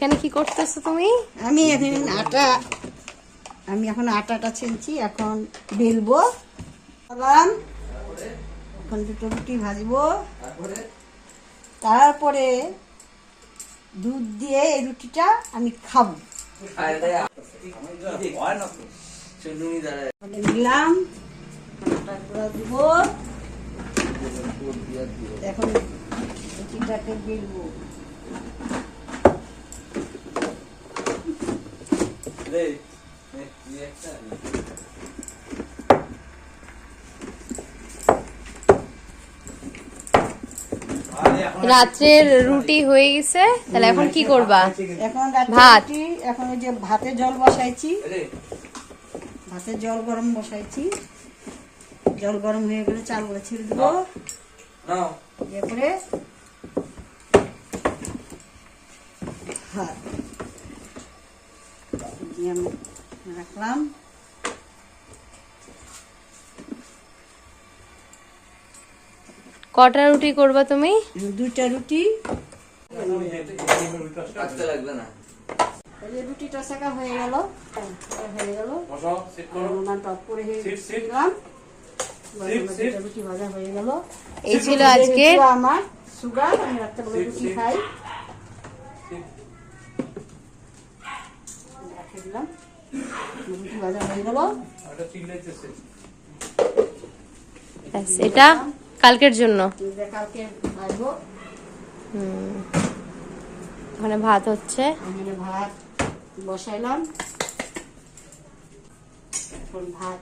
এখানে কি করতেছো তুমি? আমি এখন আটাটা ছেনছি, এখন বেলবো। এখন দুটো রুটি ভাজবো, তারপরে দুধ দিয়ে এই রুটিটা আমি খাবো। নিলাম, আটা গুঁড়া দিব, এখন রুটিটাকে বেলবো। রাত্রের রুটি হয়ে গেছে, তাহলে এখন কি করবা? এখন ভাত। এখন ওই যে ভাতের জল বসাইছি, ভাতের জল গরম বসাইছি, জল গরম হয়ে গেলে চালগুলো ছেড়ে দেবো। এরপরে ভাত দিয়ে আমি রাখলাম। কটা রুটি করবা তুমি? দুইটা রুটি। রুটিটা শেখা হয়ে গেল, রুটি ভাজা হয়ে গেল। এই ছিল আজকে আমার সুগার, আমি রাত্রেবেলা রুটি খাই। দিলাম, রুটি ভাজা হয়ে গেল। এটা কালকের জন্য। কালকে ভাজবো। ওখানে ভাত হচ্ছে, এখানে ভাত বসাইলাম, এখন ভাত